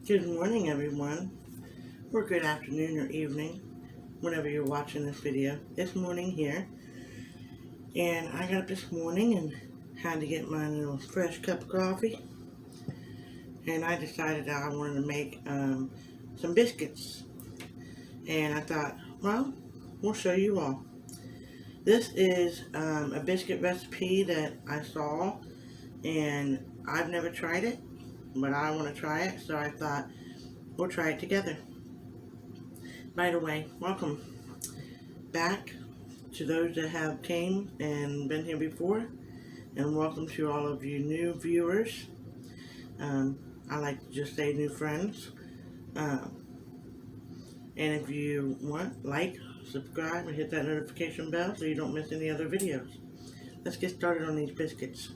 Good morning, everyone, or good afternoon or evening, whenever you're watching this video. It's morning here, and I got up this morning and had to get my little fresh cup of coffee, and I decided that I wanted to make some biscuits, and I thought, well, we'll show you all. This is a biscuit recipe that I saw, and I've never tried it, but I want to try it, so I thought we'll try it together. By the way, welcome back to those that have came and been here before, and welcome to all of you new viewers. I like to just say new friends. And if you want, like, subscribe, and hit that notification bell so you don't miss any other videos. Let's get started on these biscuits.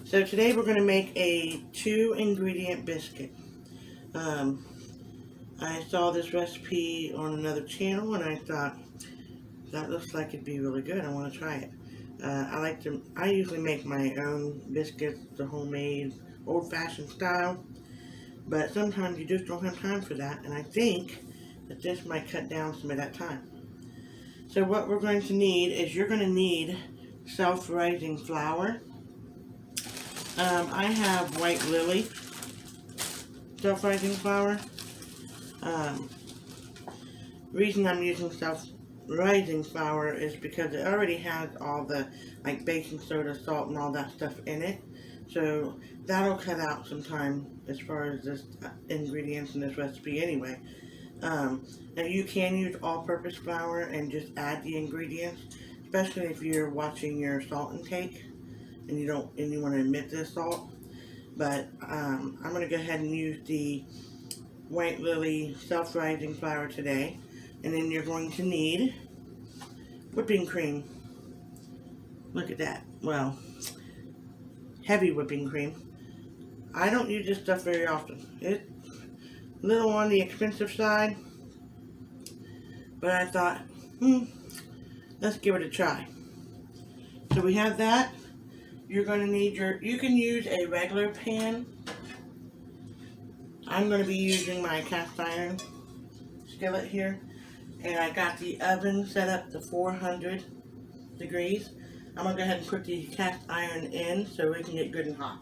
So today we're going to make a 2-ingredient biscuit. I saw this recipe on another channel and I thought, that looks like it'd be really good. I want to try it. I usually make my own biscuits, the homemade, old-fashioned style, but sometimes you just don't have time for that, and I think that this might cut down some of that time. So what we're going to need is you're going to need self-rising flour. I have White Lily self-rising flour. Reason I'm using self-rising flour is because it already has all the like baking soda, salt, and all that stuff in it, so that'll cut out some time as far as this ingredients in this recipe anyway. Now you can use all-purpose flour and just add the ingredients, especially if you're watching your salt intake and you want to omit this salt. But I'm going to go ahead and use the White Lily self-rising flour today. And then you're going to need whipping cream. Look at that. Well, heavy whipping cream. I don't use this stuff very often. It's a little on the expensive side, but I thought, let's give it a try. So we have that. You're going to need you can use a regular pan. I'm going to be using my cast iron skillet here. And I got the oven set up to 400 degrees. I'm going to go ahead and put the cast iron in so it can get good and hot.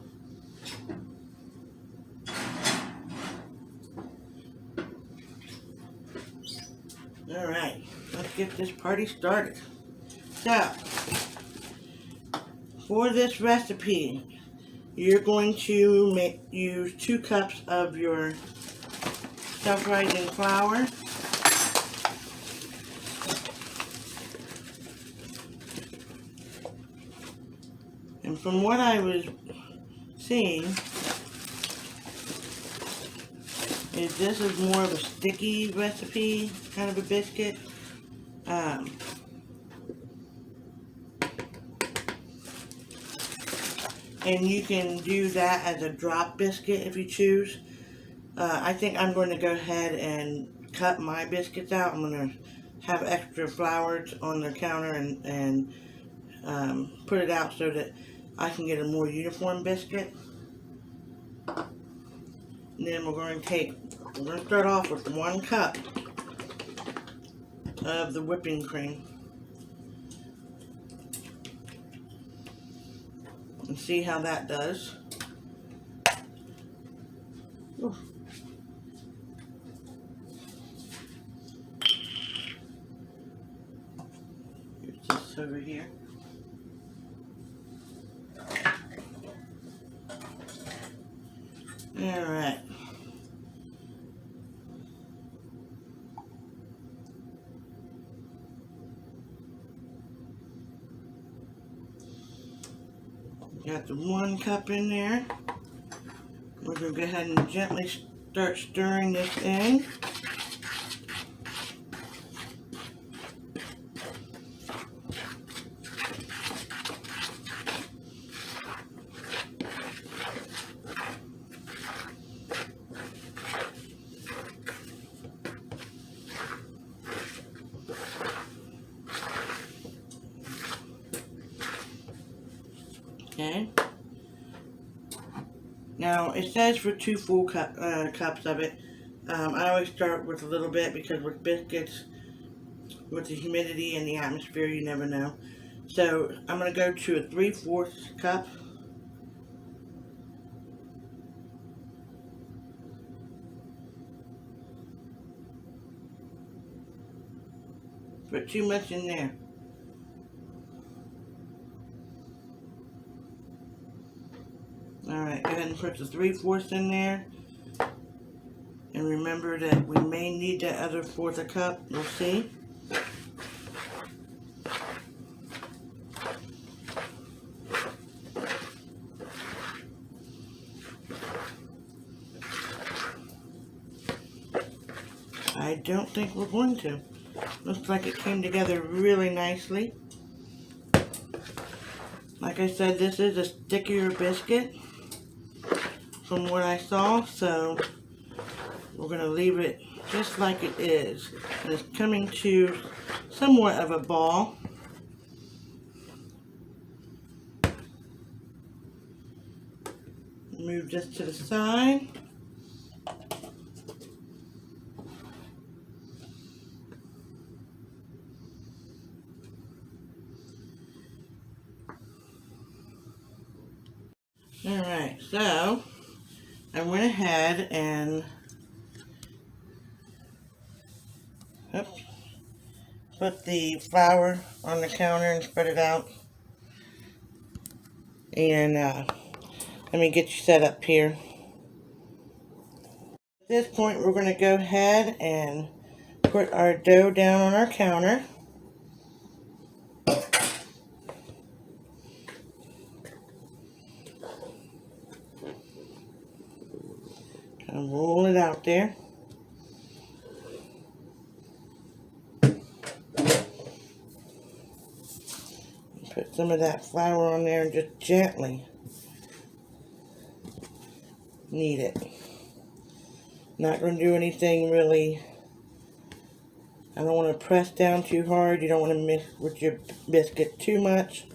Alright, let's get this party started. So, for this recipe, you're going to use 2 cups of your self-rising flour. And from what I was seeing, is this is more of a sticky recipe, kind of a biscuit. And you can do that as a drop biscuit if you choose. I think I'm going to go ahead and cut my biscuits out. I'm going to have extra flour on the counter and put it out so that I can get a more uniform biscuit. And then we're going to start off with 1 cup of the whipping cream. And see how that does. Ooh. Here's this over here. Alright. Got the 1 cup in there. We're going to go ahead and gently start stirring this in. Okay. Now it says for 2 full cups of it. I always start with a little bit because with biscuits, with the humidity and the atmosphere, you never know. So I'm going to go to a 3/4 cup. Put too much in there. Alright, go ahead and put the 3/4 in there. And remember that we may need that other 1/4 cup. We'll see. I don't think we're going to. Looks like it came together really nicely. Like I said, this is a stickier biscuit from what I saw, so we're going to leave it just like it is. And it's coming to somewhat of a ball. Move this to the side. Alright, so I went ahead and put the flour on the counter and spread it out. And let me get you set up here. At this point, we're going to go ahead and put our dough down on our counter. And roll it out there. Put some of that flour on there and just gently knead it. Not going to do anything really. I don't want to press down too hard. You don't want to mix with your biscuit too much.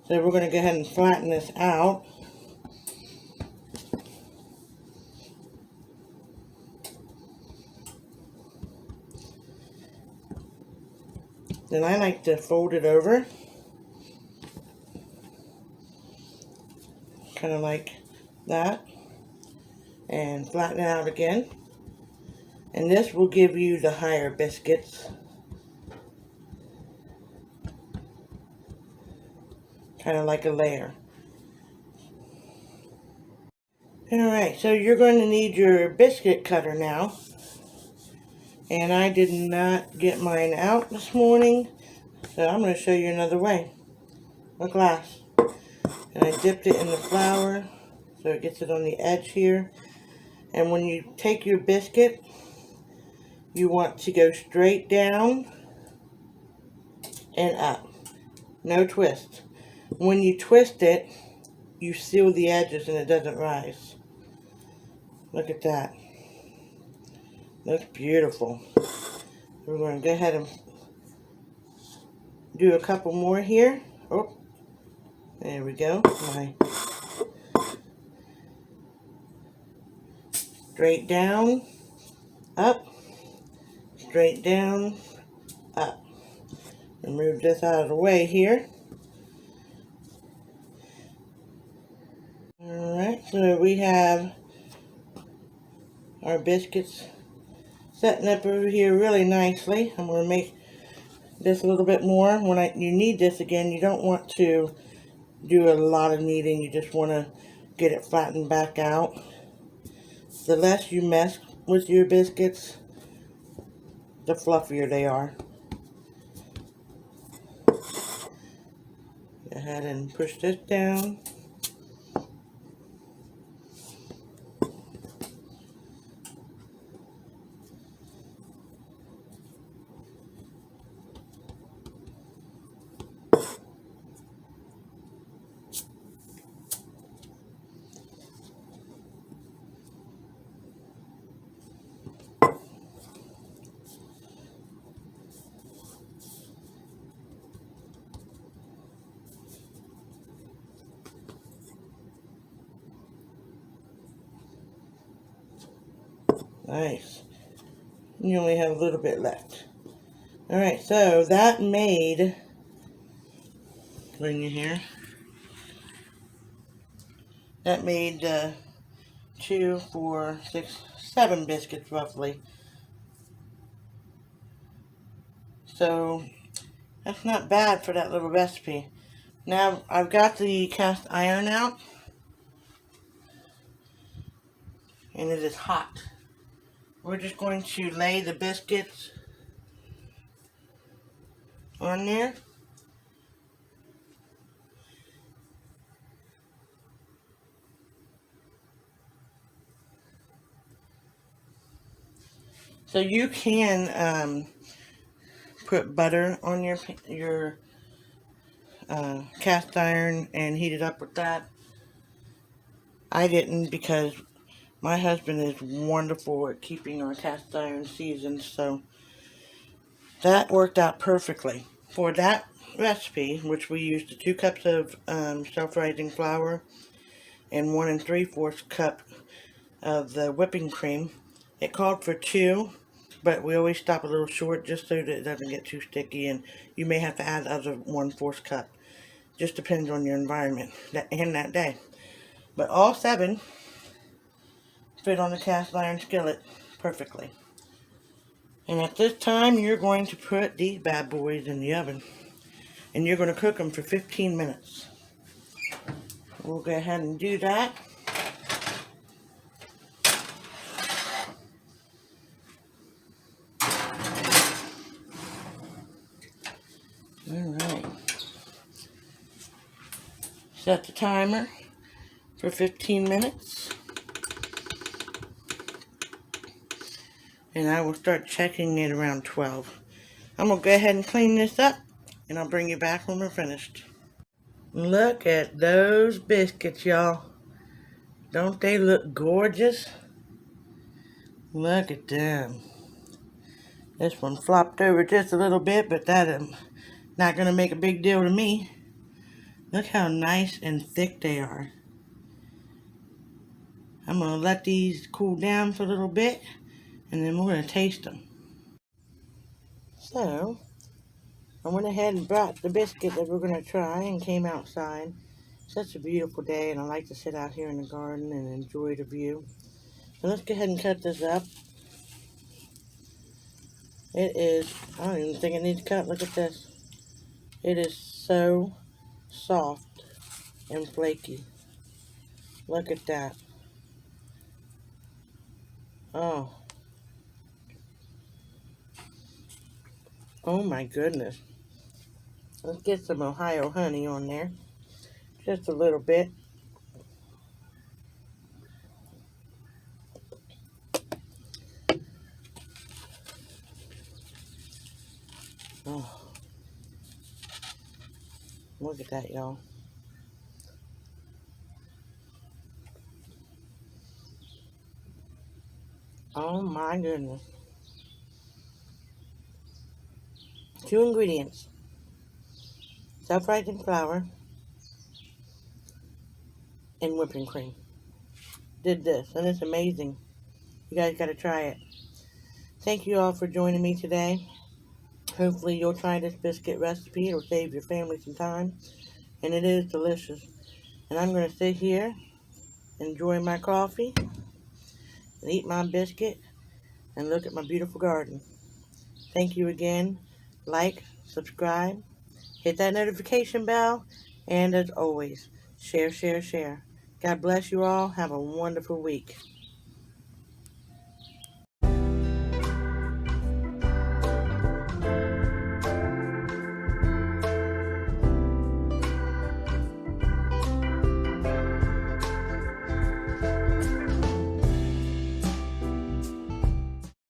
So we're going to go ahead and flatten this out. Then I like to fold it over. Kind of like that. And flatten it out again. And this will give you the higher biscuits. Kind of like a layer. Alright, so you're going to need your biscuit cutter now. And I did not get mine out this morning, so I'm going to show you another way. A glass. And I dipped it in the flour so it gets it on the edge here. And when you take your biscuit, you want to go straight down and up. No twist. When you twist it, you seal the edges and it doesn't rise. Look at that. Looks beautiful. We're going to go ahead and do a couple more here. Oh, there we go. Straight down, up, straight down, up. And move this out of the way here. Alright, so we have our biscuits setting up over here really nicely. I'm going to make this a little bit more. When you knead this again, you don't want to do a lot of kneading. You just want to get it flattened back out. The less you mess with your biscuits, the fluffier they are. Go ahead and push this down. Nice. You only have a little bit left. Alright, so that made, bring you here, that made 2, 4, 6, 7 biscuits roughly. So that's not bad for that little recipe. Now I've got the cast iron out and it is hot. We're just going to lay the biscuits on there. So you can put butter on your cast iron and heat it up with that. I didn't because my husband is wonderful at keeping our cast iron seasoned, so that worked out perfectly. For that recipe, which we used 2 cups of self-rising flour and 1 3/4 cup of the whipping cream, it called for 2, but we always stop a little short just so that it doesn't get too sticky, and you may have to add other 1/4 cup. Just depends on your environment and that day. But all 7 fit on the cast iron skillet perfectly. And at this time, you're going to put these bad boys in the oven. And you're going to cook them for 15 minutes. We'll go ahead and do that. Alright. Set the timer for 15 minutes. And I will start checking it around 12. I'm going to go ahead and clean this up, and I'll bring you back when we're finished. Look at those biscuits, y'all. Don't they look gorgeous? Look at them. This one flopped over just a little bit, but that is not going to make a big deal to me. Look how nice and thick they are. I'm going to let these cool down for a little bit, and then we're going to taste them. So, I went ahead and brought the biscuit that we're going to try and came outside. Such a beautiful day, and I like to sit out here in the garden and enjoy the view. So let's go ahead and cut this up. It is, I don't even think it needs cut. Look at this. It is so soft and flaky. Look at that. Oh. Oh my goodness. Let's get some Ohio honey on there. Just a little bit. Oh. Look at that, y'all. Oh my goodness. 2 ingredients. Self-rising flour and whipping cream. Did this, and it's amazing. You guys gotta try it. Thank you all for joining me today. Hopefully you'll try this biscuit recipe. It'll save your family some time. And it is delicious. And I'm going to sit here, enjoy my coffee, and eat my biscuit, and look at my beautiful garden. Thank you again. Like, subscribe, hit that notification bell, and as always, share, share, share. God bless you all. Have a wonderful week.